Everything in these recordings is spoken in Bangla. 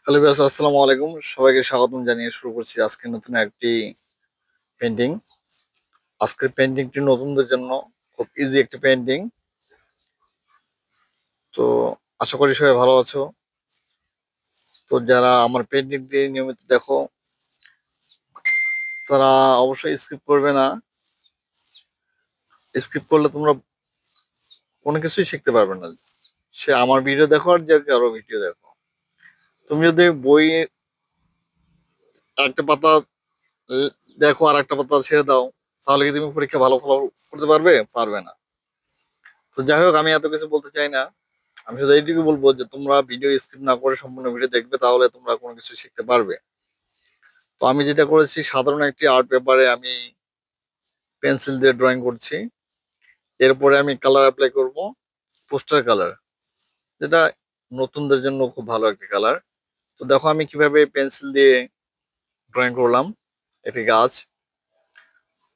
হ্যালো ভিউয়ার্স, আসসালামু আলাইকুম। সবাইকে স্বাগতম জানিয়ে শুরু করছি আজকে নতুন একটি পেন্টিং। আজকের পেন্টিংটি নতুনদের জন্য খুব ইজি একটি পেন্টিং। তো আশা করি সবাই ভালো আছো। তো যারা আমার পেন্টিংটি নিয়মিত দেখো তারা অবশ্যই স্কিপ করবে না। স্কিপ করলে তোমরা কোনো কিছুই শিখতে পারবে না। সে আমার ভিডিও দেখো আর যে কারো ভিডিও দেখো। তুমি যদি বই একটা পাতা ল- দেখো আর একটা পাতা ছেড়ে দাও, তাহলে কি তুমি পরীক্ষা ভালো ফল করতে পারবে? পারবে না। তো যাই হোক, আমি এত কিছু বলতে চাই না। আমি শুধু এইটুকু বলবো যে তোমরা ভিডিও স্কিপ না করে সম্পূর্ণ ভিডিও দেখবে, তাহলে তোমরা কোনো কিছু শিখতে পারবে। তো আমি যেটা করেছি, সাধারণ একটি আর্ট পেপারে আমি পেন্সিল দিয়ে ড্রয়িং করছি। এরপরে আমি কালার অ্যাপ্লাই করব, পোস্টার কালার, যেটা নতুনদের জন্য খুব ভালো একটি কালার। তো দেখো আমি কিভাবে পেন্সিল দিয়ে ড্রয়িং করলাম একটি গাছ।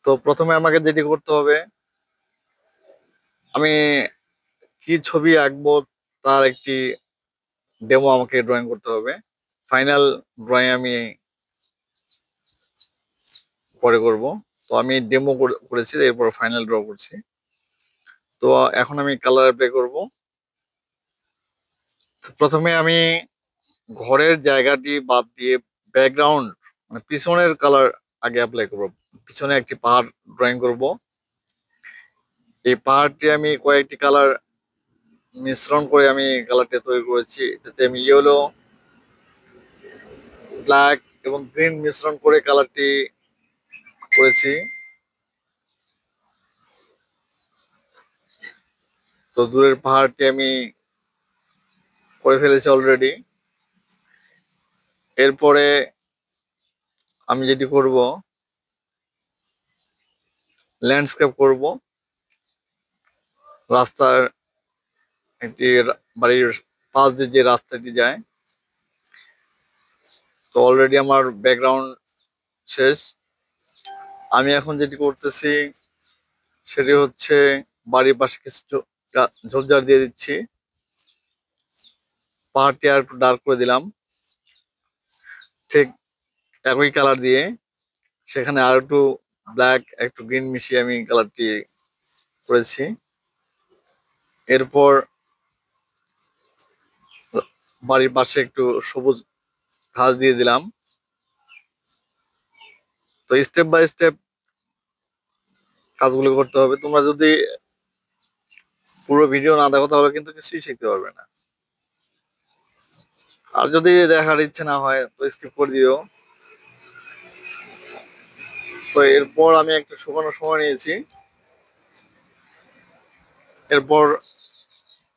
তো প্রথমে আমাকে যেটি করতে হবে, আমি কি ছবি আঁকবো তার একটি ডেমো আমাকে ড্রয়িং করতে হবে। ফাইনাল ড্রয়িং আমি পরে করব। তো আমি ডেমো করেছি, এরপর ফাইনাল ড্র করছি। তো এখন আমি কালার অ্যাপ্লাই করব। তো প্রথমে আমি ঘরের জায়গাটি বাদ দিয়ে ব্যাকগ্রাউন্ড মানে পিছনের কালার আগে অ্যাপ্লাই করব। পিছনে একটি পাহাড় ড্রয়িং করব। এই পাহাড়টি আমি কয়েকটি কালার মিশ্রণ করে আমি কালারটি তৈরি করেছি। এটাতে আমি ইয়েলো, ব্ল্যাক এবং গ্রিন মিশ্রণ করে কালারটি করেছি। তো দূরের পাহাড়টি আমি করে ফেলেছি অলরেডি। এরপরে আমি যেটি করব, ল্যান্ডস্কেপ করব। রাস্তার একটি বাড়ির পাশ দিয়ে যে রাস্তাটি যায়। তো অলরেডি আমার ব্যাকগ্রাউন্ড শেষ। আমি এখন যেটি করতেছি সেটি হচ্ছে বাড়ির পাশে কিছু ঝোপঝাড় দিয়ে দিচ্ছি। পাহাড়টি আর একটু ডার্ক করে দিলাম, ঠিক একই কালার দিয়ে। সেখানে আর একটু ব্ল্যাক একটু গ্রিন মিশিয়ে আমি কালারটি করেছি। এরপর বাড়ির পাশে একটু সবুজ ঘাস দিয়ে দিলাম। তো স্টেপ বাই স্টেপ কাজগুলো করতে হবে। তোমরা যদি পুরো ভিডিও না দেখো তাহলে কিন্তু কিছুই শিখতে পারবে না। আর যদি দেখার ইচ্ছে না হয় তো স্কিপ করে দিও। তো এরপর আমি একটু শুকানোর সময় নিয়েছি। এরপর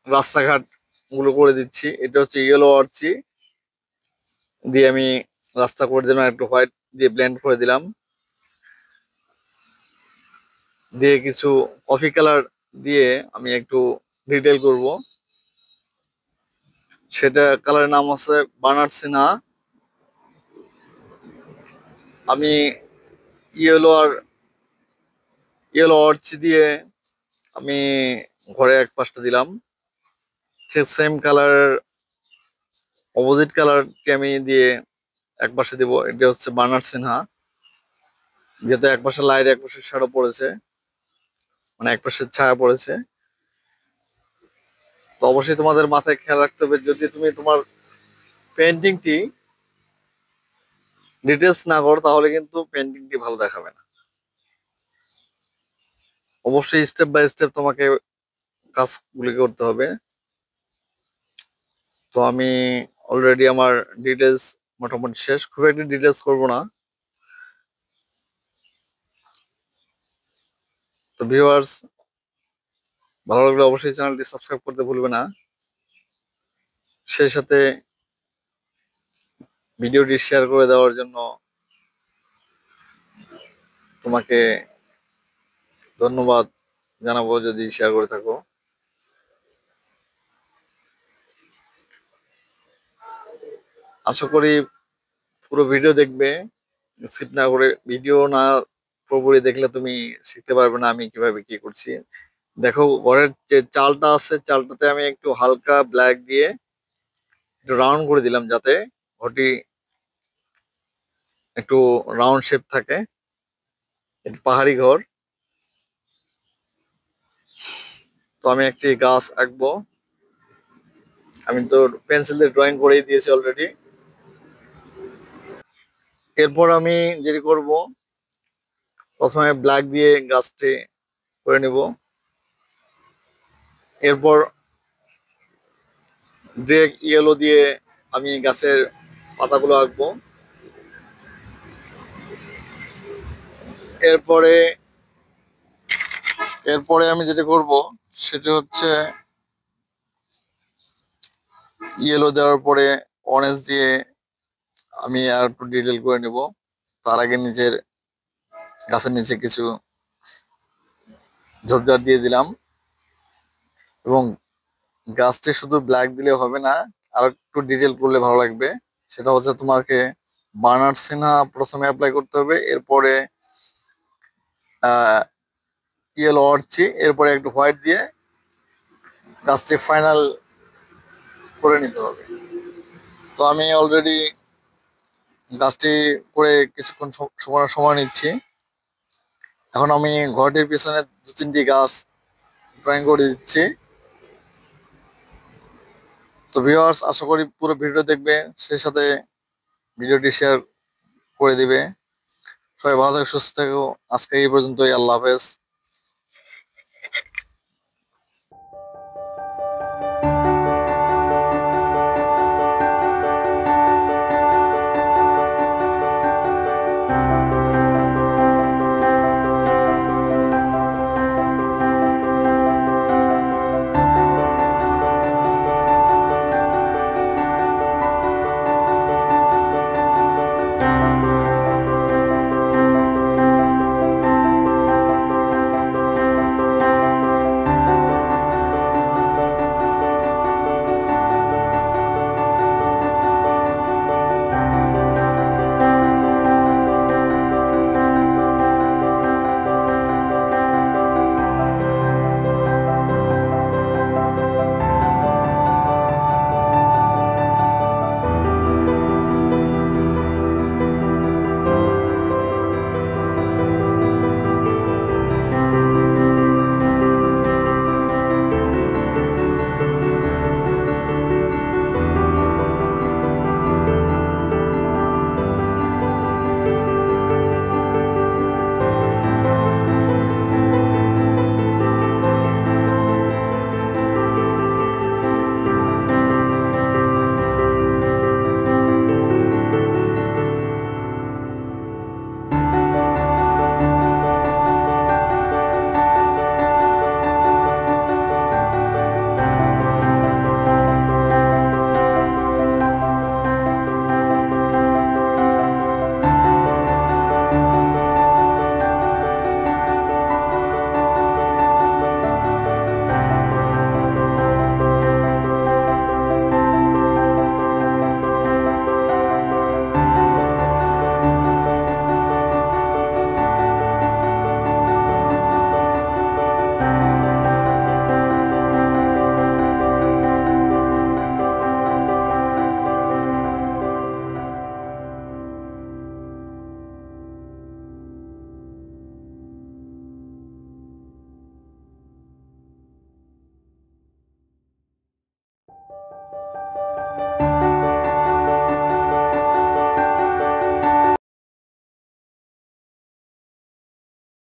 রাস্তাঘাট গুলো করে দিচ্ছি। এটা হচ্ছে ইয়েলো আর্চি দিয়ে আমি রাস্তা করে দিলাম, একটু হোয়াইট দিয়ে ব্লেন্ড করে দিলাম, দিয়ে কিছু কফি কালার দিয়ে আমি একটু ডিটেল করব। সেটা কালারের নাম হচ্ছে বার্নার্ড সিনহা। আমি ইয়েলো আর ইয়েলো আর্চি দিয়ে আমি ঘরে এক পাশটা দিলাম। ঠিক সেম কালার অপোজিট কালারকে আমি দিয়ে এক পাশে দিব। এটা হচ্ছে বার্নার্ড সিনহা, যেহেতু এক পাশে লাইট এক পাশে শ্যাডো পড়েছে, মানে এক পাশে ছায়া পড়েছে। তো অবশ্যই তোমাদের মাথায় খেয়াল রাখতে হবে, যদি তুমি তোমার পেন্টিংটি ডিটেলস না করো তাহলে কিন্তু পেন্টিংটি ভালো দেখাবে না। অবশ্যই স্টেপ বাই স্টেপ তোমাকে কাজগুলি করতে হবে। তো আমি অলরেডি আমার ডিটেলস মোটামুটি শেষ, খুব একটা ডিটেলস করব না। তো ভিউয়ার্স, ভালো লাগলে অবশ্যই চ্যানেলটি সাবস্ক্রাইব করতে ভুলবে না। সেই সাথে ভিডিওটি শেয়ার করে দেওয়ার জন্য তোমাকে ধন্যবাদ জানাবো যদি শেয়ার করে থাকো। আশা করি পুরো ভিডিও দেখবে, স্কিপ না করে। ভিডিও না পুরোপুরি দেখলে তুমি শিখতে পারবে না আমি কিভাবে কি করছি। দেখো, ঘরের যে চালটা আছে চালটাতে আমি একটু হালকা ব্ল্যাক দিয়ে একটু রাউন্ড করে দিলাম, যাতে ঘরটি একটু রাউন্ড শেপ থাকে, একটু পাহাড়ি ঘর। তো আমি একটি গাছ আঁকবো। আমি তো পেন্সিল দিয়ে ড্রয়িং করেই দিয়েছি অলরেডি। এরপর আমি যেটি করব, প্রথমে ব্ল্যাক দিয়ে গাছটি করে নিব। এরপর গ্রে ইয়েলো দিয়ে আমি গাছের পাতাগুলো আঁকবো। এরপরে এরপরে আমি যেটা করব সেটা হচ্ছে ইয়েলো দেওয়ার পরে অরেঞ্জ দিয়ে আমি আর একটু ডিটেল করে নেব। তার আগে গাছের নিচে কিছু ঝোপঝাড় দিয়ে দিলাম। এবং গাছটি শুধু ব্ল্যাক দিলে হবে না, আর একটু ডিটেল করলে ভালো লাগবে। সেটা হচ্ছে তোমাকে বার্নার্ড সিনহা প্রথমে অ্যাপ্লাই করতে হবে, এরপরে ইয়েলো অর্চি, এরপরে একটু হোয়াইট দিয়ে গাছটি ফাইনাল করে নিতে হবে। তো আমি অলরেডি গাছটি করে কিছুক্ষণ সময় নিচ্ছি। এখন আমি ঘরটির পিছনে 2-3টি গাছ ড্রয়িং করে দিচ্ছি। তো ভিউয়ার্স, আশা করি পুরো ভিডিও দেখবে, সেই সাথে ভিডিওটি শেয়ার করে দিবে। সবাই ভালো থাকো, সুস্থ থাকো। আজকে এই পর্যন্তই। আল্লাহ হাফেজ।